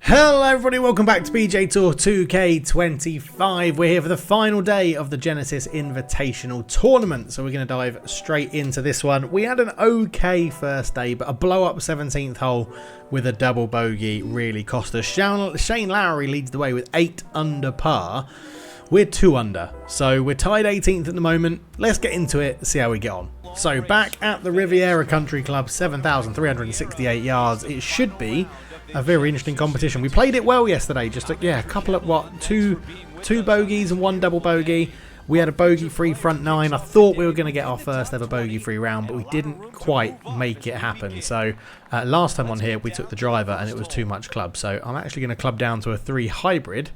Hello everybody, welcome back to PGA Tour 2K25. We're here for the final day of the Genesis Invitational Tournament, so we're going to dive straight into this one. We had an okay first day, but a blow-up 17th hole with a double bogey really cost us. Shane Lowry leads the way with 8 under par. We're 2 under, so we're tied 18th at the moment. Let's get into it, see how we get on. So back at the Riviera Country Club, 7,368 yards. It should be a very interesting competition. We played it well yesterday, just a couple of two bogeys and 1 double bogey. We had a bogey-free front 9. I thought we were going to get our first ever bogey-free round, but we didn't quite make it happen. So last time on here we took the driver and it was too much club. So I'm actually going to club down to a 3 hybrid,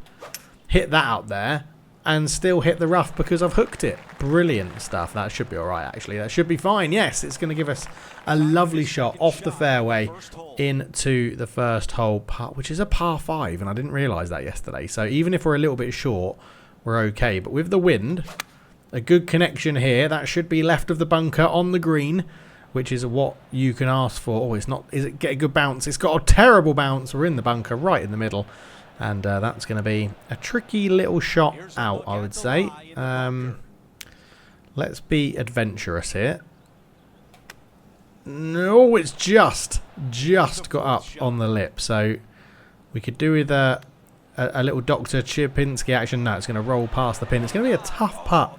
hit that out there, and still hit the rough because I've hooked it. Brilliant stuff. That should be alright actually. That should be fine. Yes, it's going to give us a lovely shot off the fairway into the first hole, which is a par 5, and I didn't realise that yesterday. So even if we're a little bit short, we're okay. But with the wind, a good connection here. That should be left of the bunker on the green, which is what you can ask for. Oh, it's not. Is it get a good bounce? It's got a terrible bounce. We're in the bunker right in the middle. And that's going to be a tricky little shot out, I would say. Let's be adventurous here. No, it's just got up on the lip. So we could do with a little Dr. Chipinski action. No, it's going to roll past the pin. It's going to be a tough putt,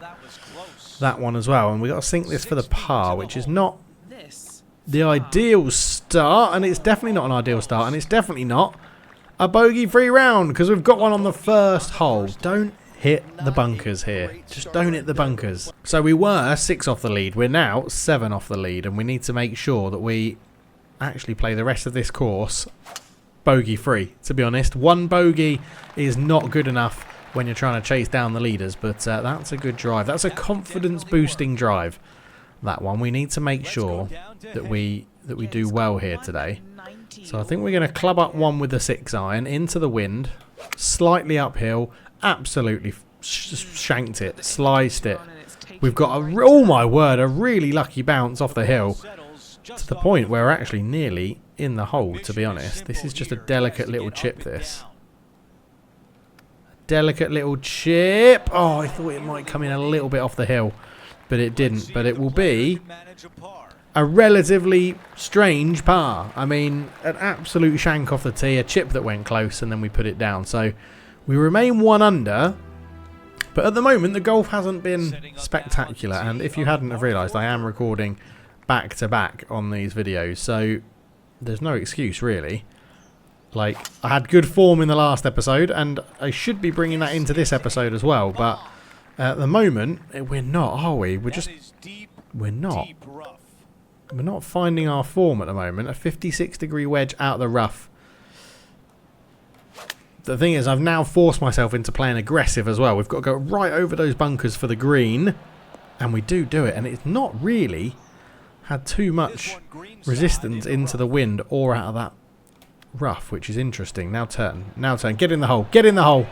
that one as well. And we've got to sink this for the par, which is not the ideal start. And it's definitely not an ideal start. And it's definitely not a bogey-free round, because we've got one on the first hole. Don't hit the bunkers here. Just don't hit the bunkers. So we were 6 off the lead. We're now 7 off the lead, and we need to make sure that we actually play the rest of this course bogey-free, to be honest. 1 bogey is not good enough when you're trying to chase down the leaders, but that's a good drive. That's a confidence-boosting drive, that one. We need to make sure that we do well here today. So I think we're going to club up 1 with the 6 iron into the wind, slightly uphill, absolutely shanked it, sliced it. We've got oh my word, a really lucky bounce off the hill to the point where we're actually nearly in the hole, to be honest. This is just a delicate little chip, this. Delicate little chip. Oh, I thought it might come in a little bit off the hill, but it didn't. But it will be a relatively strange par. I mean, an absolute shank off the tee, a chip that went close, and then we put it down. So we remain 1 under, but at the moment the golf hasn't been spectacular. And if you hadn't have realised, I am recording back to back on these videos, so there's no excuse really. Like, I had good form in the last episode, and I should be bringing that into this episode as well. But at the moment, we're not, are we? We're not. We're not finding our form at the moment. A 56-degree wedge out of the rough. The thing is, I've now forced myself into playing aggressive as well. We've got to go right over those bunkers for the green. And we do it. And it's not really had too much resistance into the wind or out of that rough, which is interesting. Now turn. Now turn. Get in the hole. Get in the hole.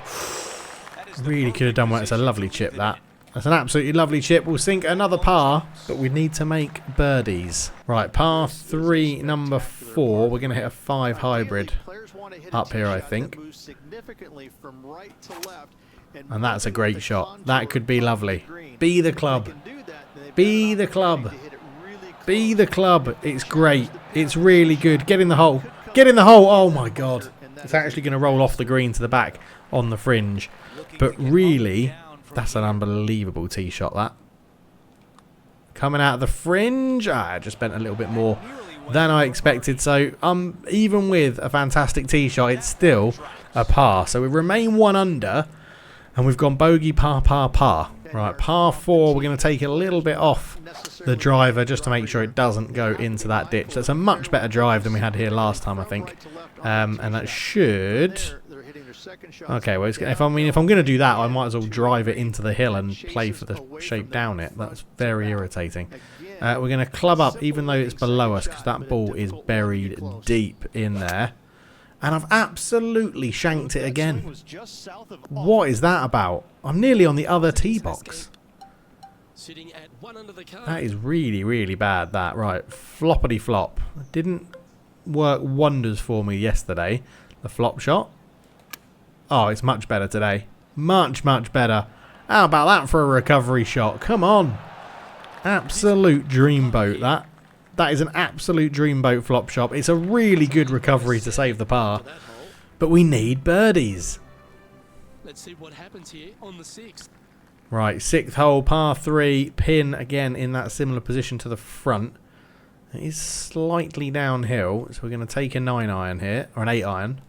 Really could have done well. It's a lovely chip, that. That's an absolutely lovely chip. We'll sink another par, but we need to make birdies. Right, par 3, number 4. We're going to hit a 5 hybrid up here, I think. And that's a great shot. That could be lovely. Be the club. Be the club. Be the club. It's great. It's really good. Get in the hole. Get in the hole. Oh, my God. It's actually going to roll off the green to the back on the fringe. But really, that's an unbelievable tee shot, that. Coming out of the fringe. I just bent a little bit more than I expected. So, even with a fantastic tee shot, it's still a par. So we remain 1 under, and we've gone bogey, par, par, par. Right, par 4, we're going to take it a little bit off the driver just to make sure it doesn't go into that ditch. That's a much better drive than we had here last time, I think. And that should... Okay, well, if I'm going to do that, I might as well drive it into the hill and play for the shape down it. That's very irritating. We're going to club up, even though it's below us, because that ball is buried deep in there. And I've absolutely shanked it again. What is that about? I'm nearly on the other tee box. That is really, really bad, that. Right, floppity flop. Didn't work wonders for me yesterday. The flop shot. Oh, it's much better today. Much, much better. How about that for a recovery shot? Come on. Absolute dreamboat, that. That is an absolute dreamboat flop shot. It's a really good recovery to save the par. But we need birdies. Let's see what happens here on the 6th. Right, 6th hole, par 3. Pin again in that similar position to the front. It is slightly downhill, so we're going to take a 9-iron here, or an 8-iron.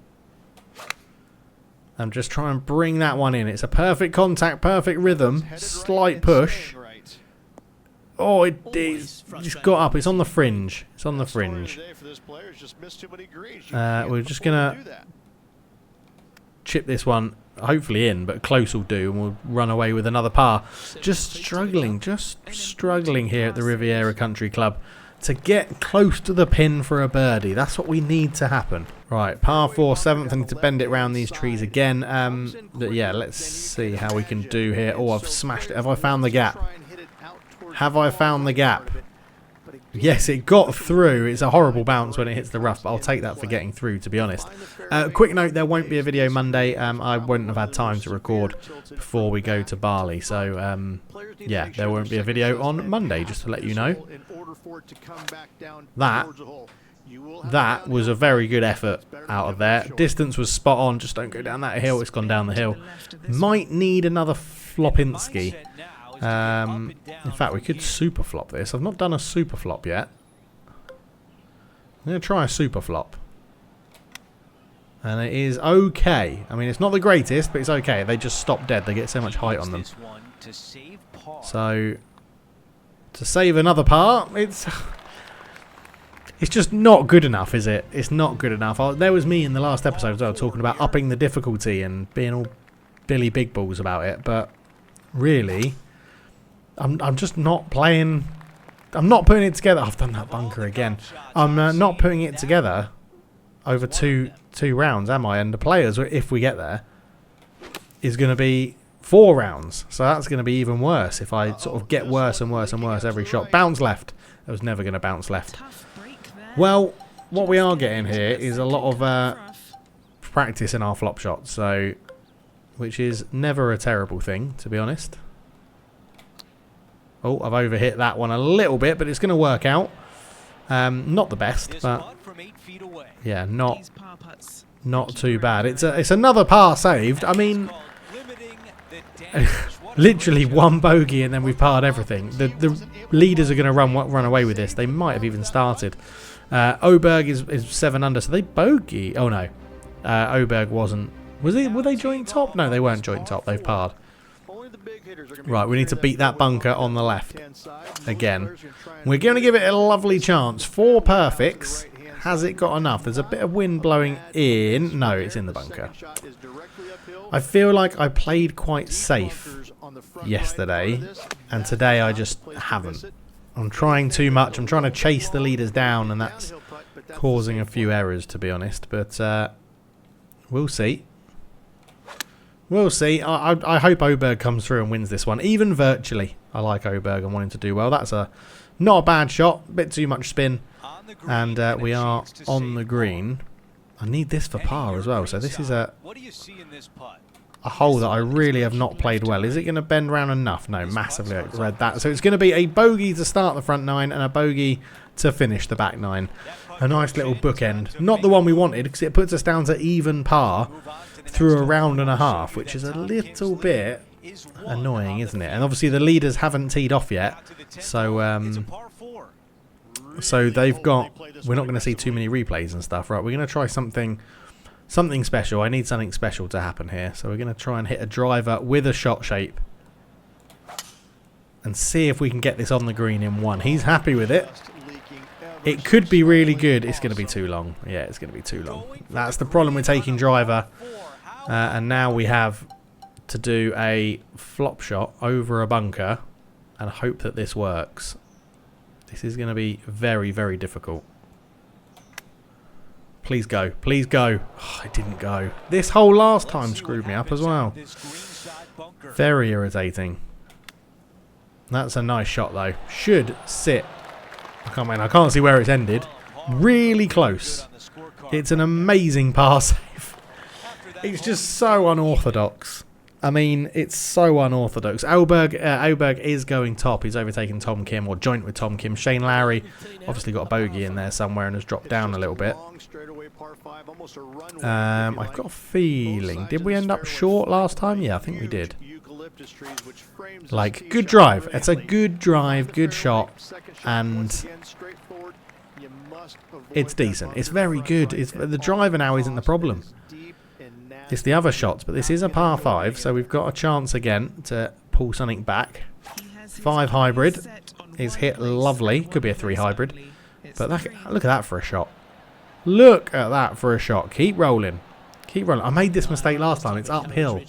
And just try and bring that one in. It's a perfect contact, perfect rhythm. Slight push. Oh, it is. Just got up. It's on the fringe. It's on the fringe. We're just going to chip this one, hopefully in, but close will do, and we'll run away with another par. Just struggling here at the Riviera Country Club to get close to the pin for a birdie. That's what we need to happen. Right, par 4, 7th. I need to bend it around these trees again. Yeah, let's see how we can do here. Oh, I've smashed it. Have I found the gap? Have I found the gap? Yes, it got through. It's a horrible bounce when it hits the rough, but I'll take that for getting through, to be honest. Quick note, there won't be a video Monday. I wouldn't have had time to record before we go to Bali. So, yeah, there won't be a video on Monday, just to let you know. That was a very good effort out of there. Distance was spot on. Just don't go down that hill. It's gone down the hill. Might need another Flopinski. In fact, we could super flop this. I've not done a super flop yet. I'm going to try a super flop. And it is okay. I mean, it's not the greatest, but it's okay. They just stop dead. They get so much height on them. So, to save another par, it's just not good enough, is it? It's not good enough. There was me in the last episode as well talking about upping the difficulty and being all Billy Big Balls about it. But really, I'm just not playing. I'm not putting it together. I've done that bunker again. I'm not putting it together over two rounds, am I? And the players, if we get there, is going to be 4 rounds. So that's going to be even worse if I sort of get worse and worse and worse every shot. Bounce left. It was never going to bounce left. Well, what we are getting here is a lot of practice in our flop shots, so which is never a terrible thing, to be honest. Oh, I've overhit that one a little bit, but it's going to work out. Not the best, but yeah, not too bad. It's another par saved. I mean, literally one bogey and then we've parred everything. The leaders are going to run away with this. They might have even started. Oberg is 7 under, so they bogey. Oh no, Oberg wasn't. Were they joint top? No, they weren't joint top. They've parred. Right, we need to beat that bunker on the left again. We're going to give it a lovely chance. 4 perfects. Has it got enough? There's a bit of wind blowing in. No, it's in the bunker. I feel like I played quite safe yesterday, and today I just haven't. I'm trying too much. I'm trying to chase the leaders down, and that's causing a few errors, to be honest. But we'll see. We'll see. I hope Oberg comes through and wins this one, even virtually. I like Oberg and want him to do well. That's not a bad shot. A bit too much spin. And we are on the green. I need this for par as well. So this is a hole that I really have not played well. Is it going to bend round enough? No, massively read that. So it's going to be a bogey to start the front 9 and a bogey to finish the back 9. A nice little bookend. Not the one we wanted, because it puts us down to even par through a round and a half, which is a little bit annoying, isn't it? And obviously the leaders haven't teed off yet, so so they've got. We're not going to see too many replays and stuff, right? We're going to try something special. I need something special to happen here, so we're going to try and hit a driver with a shot shape and see if we can get this on the green in 1. He's happy with it. It could be really good. It's going to be too long. Yeah, it's going to be too long. That's the problem with taking driver. And now we have to do a flop shot over a bunker and hope that this works. This is going to be very, very difficult. Please go. Please go. Oh, it didn't go. This hole last time screwed me up as well. Very irritating. That's a nice shot though. Should sit. I can't see where it's ended. Really close. It's an amazing par save. It's just so unorthodox. I mean, it's so unorthodox. Oberg is going top. He's overtaken Tom Kim, or joint with Tom Kim. Shane Lowry obviously got a bogey in there somewhere and has dropped down a little bit. I've got a feeling, did we end up short last time? Yeah, I think we did. Like, good drive. It's a good drive, good shot, and it's decent. It's very good. The driver now isn't the problem. It's the other shots, but this is a par 5, so we've got a chance again to pull something back. 5 hybrid is hit lovely. Could be a 3 hybrid, but look at that for a shot. Look at that for a shot. Keep rolling. Keep rolling. I made this mistake last time. It's uphill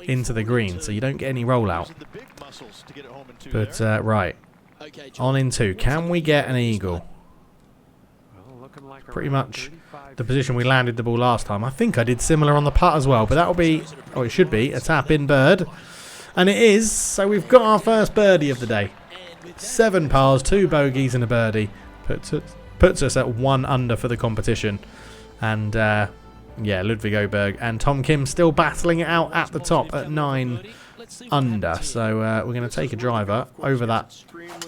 into the green, so you don't get any rollout. But, right. On in 2. Can we get an eagle? Pretty much the position we landed the ball last time. I think I did similar on the putt as well, but that'll be, or it should be, a tap-in bird. And it is, so we've got our first birdie of the day. 7 pars, 2 bogeys and a birdie. Puts us at 1 under for the competition. And, yeah, Ludwig Oberg and Tom Kim still battling it out at the top at 9 under. So we're going to take a driver over that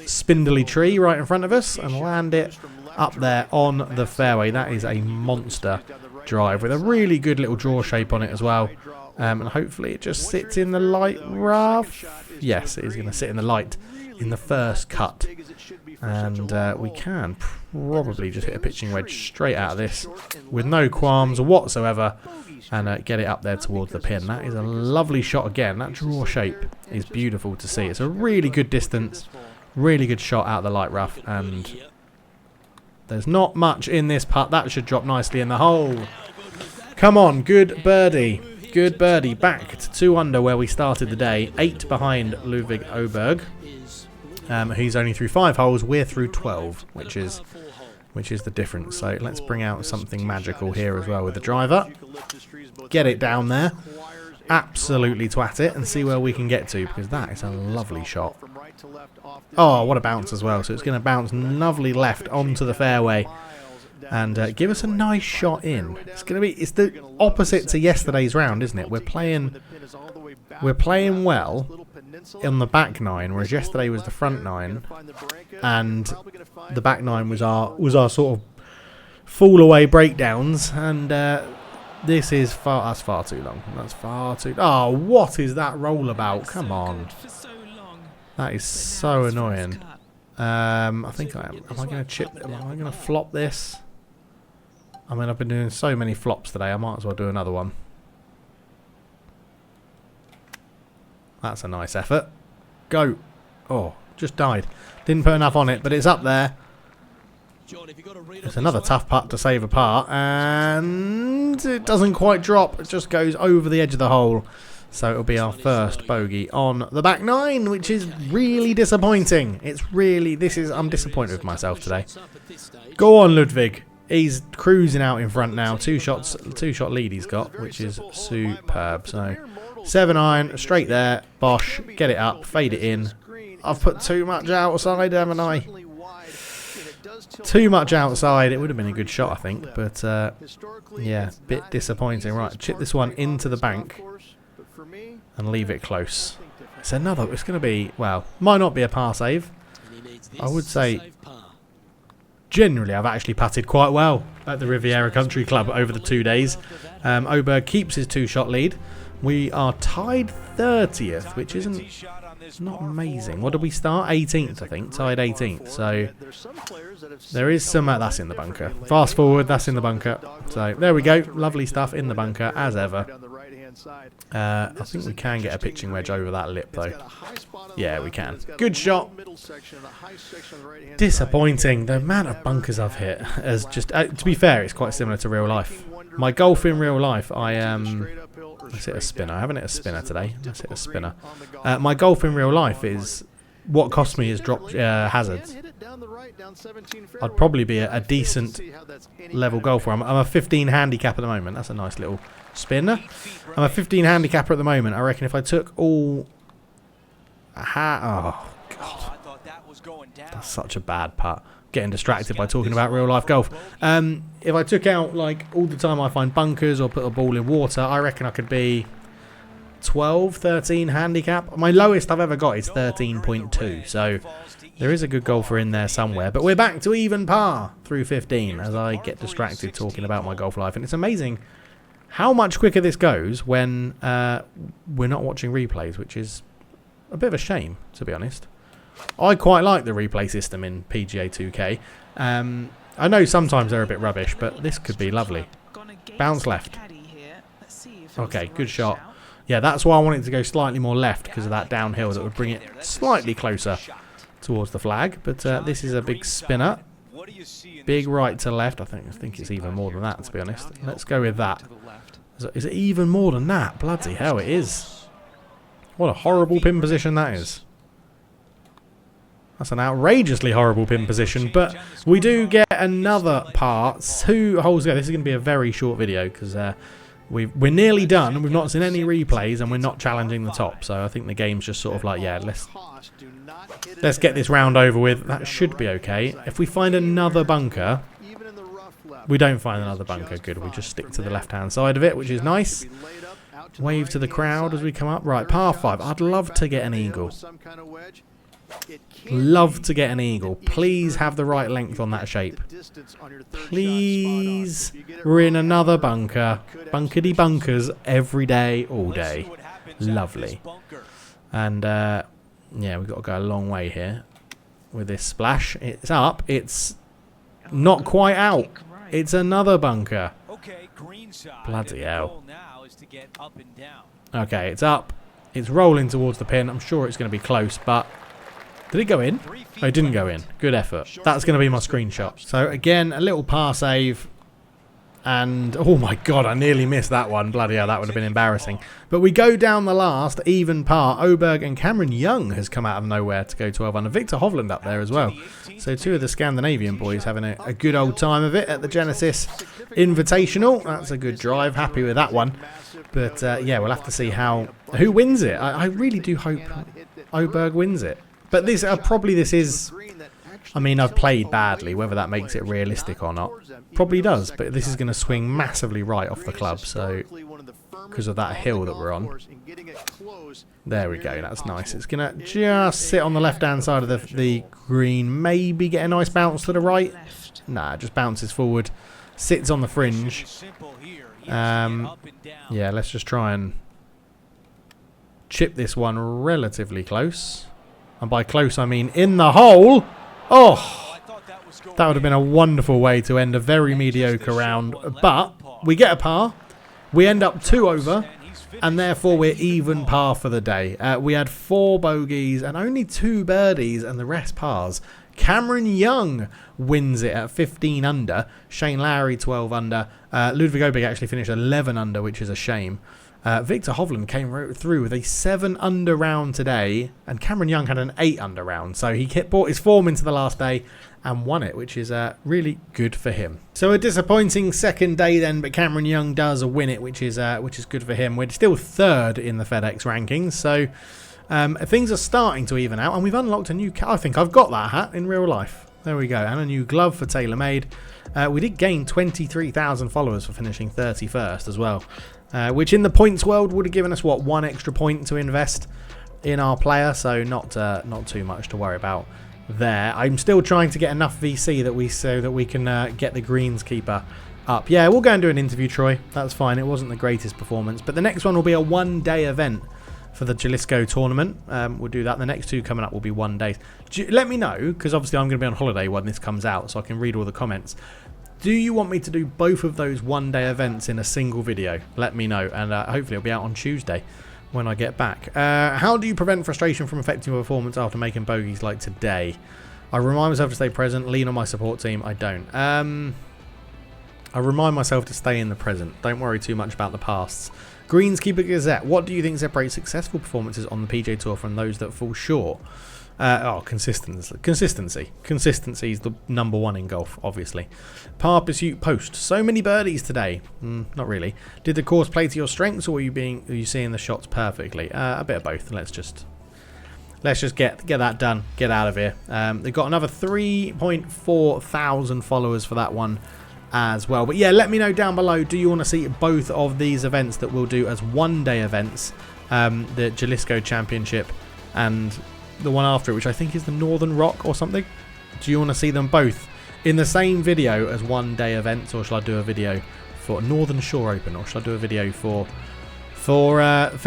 spindly tree right in front of us and land it up there on the fairway. That is a monster drive with a really good little draw shape on it as well. And hopefully it just sits in the light rough. Yes, it is going to sit in the light in the first cut. And we can probably just hit a pitching wedge straight out of this with no qualms whatsoever and get it up there towards the pin. That is a lovely shot again. That draw shape is beautiful to see. It's a really good distance, really good shot out of the light rough, and there's not much in this putt. That should drop nicely in the hole. Come on, good birdie. Good birdie. Back to 2 under where we started the day. 8 behind Ludwig Oberg. He's only through 5 holes. We're through 12, which is the difference. So let's bring out something magical here as well with the driver. Get it down there. Absolutely twat it and see where we can get to, because that is a lovely shot. Oh, what a bounce as well. So it's going to bounce lovely left onto the fairway and give us a nice shot in. It's the opposite to yesterday's round, isn't it? We're playing well on the back 9, whereas yesterday was the front 9, and the back 9 was our sort of fall away breakdowns, and this is that's far too long. That's far too. Oh, what is that roll about? Come on. That is so annoying. I think I am. Am I going to chip? Am I going to flop this? I mean, I've been doing so many flops today. I might as well do another one. That's a nice effort. Go. Oh, just died. Didn't put enough on it, but it's up there. It's another tough putt to save a par, and it doesn't quite drop. It just goes over the edge of the hole. So it'll be our first bogey on the back 9, which is really disappointing. I'm disappointed with myself today. Go on, Ludwig. He's cruising out in front now. 2-shot lead he's got, which is superb. So 7 iron, straight there. Bosh, get it up, fade it in. I've put too much outside, haven't I? Too much outside. It would have been a good shot, I think, but yeah, bit disappointing. Right, chip this one into the bank and leave it close. It's going to be, well, might not be a par save. I would say generally I've actually putted quite well at the Riviera Country Club over the 2 days. Oberg keeps his 2-shot lead. We are tied 30th, which isn't not amazing. What did we start? 18th, I think. Tied 18th. So there is some... that's in the bunker. Fast forward, that's in the bunker. So there we go. Lovely stuff in the bunker, as ever. I think we can get a pitching wedge over that lip, though. Yeah, we can. Good shot. Disappointing. The amount of bunkers I've hit has just... to be fair, it's quite similar to real life. My golf in real life, let's hit a spinner. I haven't hit a spinner today. Let's hit a spinner. My golf in real life is... what cost me is drop hazards. I'd probably be a decent level golfer. I'm a 15 handicap at the moment. That's a nice little spinner. I'm a 15 handicapper at the moment. I reckon if I took all... oh, God. That's such a bad putt. getting distracted by talking about real life golf. If I took out like all the time I find bunkers or put a ball in water, I reckon I could be 12, 13 handicap. My lowest I've ever got is 13.2, so there is a good golfer in there somewhere. But we're back to even par through 15 as I get distracted talking about my golf life. And it's amazing how much quicker this goes when we're not watching replays, which is a bit of a shame, to be honest. I quite like the replay system in PGA 2K. I know sometimes they're a bit rubbish, but this could be lovely. Bounce left. Okay, good shot. Yeah, that's why I wanted to go slightly more left, because of that downhill that would bring it slightly closer towards the flag. But this is a big spinner. Big right to left. I think it's even more than that, to be honest. Let's go with that. Is it even more than that? Bloody hell, it is. What a horrible pin position that is. That's an outrageously horrible pin position, but we do get another par. 2 holes ago. This is going to be a very short video because we're nearly done and we've not seen any replays and we're not challenging the top. So I think the game's just sort of like, yeah, let's get this round over with. That should be okay. If we find another bunker, we don't find another bunker. Good. We just stick to the left-hand side of it, which is nice. Wave to the crowd as we come up. Right, par 5. I'd love to get an eagle. Love to get an eagle. Please have the right length on that shape. Please. We're in another bunker. Bunkety bunkers every day, all day. Lovely. And yeah, we've got to go a long way here with this splash. It's up. It's not quite out. It's another bunker. Bloody hell. Okay, it's up. It's rolling towards the pin. I'm sure it's going to be close, but did it go in? Oh, it didn't go in. Good effort. That's going to be my screenshot. So again, a little par save. And oh my god, I nearly missed that one. Bloody hell, that would have been embarrassing. But we go down the last even par. Oberg and Cameron Young has come out of nowhere to go 12 under. Victor Hovland up there as well. So 2 of the Scandinavian boys having a good old time of it at the Genesis Invitational. That's a good drive. Happy with that one. But yeah, we'll have to see who wins it. I really do hope Oberg wins it. But this this is. I mean, I've played badly. Whether that makes it realistic or not, probably does. But this is going to swing massively right off the club, so because of that hill that we're on. There we go. That's nice. It's going to just sit on the left-hand side of the green. Maybe get a nice bounce to the right. Nah, just bounces forward. Sits on the fringe. Yeah, let's just try and chip this one relatively close. And by close, I mean in the hole. Oh, that would have been a wonderful way to end a very mediocre round. But we get a par. We end up 2 over. And therefore, we're even par for the day. We had 4 bogeys and only 2 birdies and the rest pars. Cameron Young wins it at 15 under. Shane Lowry 12 under. Ludwig Oberg actually finished 11 under, which is a shame. Victor Hovland came through with a 7 under round today, and Cameron Young had an 8 under round. So he brought his form into the last day and won it, which is really good for him. So a disappointing second day then, but Cameron Young does win it, which is good for him. We're still 3rd in the FedEx rankings, so things are starting to even out, and we've unlocked a new. I think I've got that hat in real life. There we go, and a new glove for TaylorMade. We did gain 23,000 followers for finishing 31st as well. Which in the points world would have given us, what, 1 extra point to invest in our player, so not too much to worry about there. I'm still trying to get enough VC so that we can get the greenskeeper up. Yeah, we'll go and do an interview, Troy. That's fine. It wasn't the greatest performance, but the next one will be a 1-day event for the Jalisco tournament. We'll do that. The next 2 coming up will be 1 day. Let me know, because obviously I'm going to be on holiday when this comes out, so I can read all the comments. Do you want me to do both of those 1-day events in a single video? Let me know, and hopefully it'll be out on Tuesday when I get back. How do you prevent frustration from affecting your performance after making bogeys like today? I remind myself to stay present, lean on my support team. I don't. I remind myself to stay in the present. Don't worry too much about the pasts. Greenskeeper Gazette. What do you think separates successful performances on the PGA Tour from those that fall short? Consistency. Consistency is the number 1 in golf, obviously. Par Pursuit Post. So many birdies today. Not really. Did the course play to your strengths, or are you seeing the shots perfectly? A bit of both. let's just get that done. Get out of here. They've got another 3.4 thousand followers for that one as well. But yeah, let me know down below, do you want to see both of these events that we'll do as one-day events, the Jalisco Championship and the one after it, which I think is the Northern Rock or something? Do you want to see them both in the same video as one-day events, or shall I do a video for Northern Shore Open, or shall I do a video for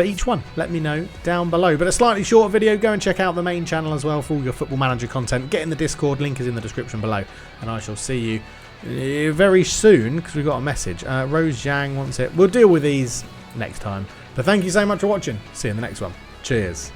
each one? Let me know down below. But a slightly short video, go and check out the main channel as well for all your Football Manager content. Get in the Discord, link is in the description below, and I shall see you very soon, because we've got a message. Rose Zhang wants it. We'll deal with these next time. But thank you so much for watching. See you in the next one. Cheers.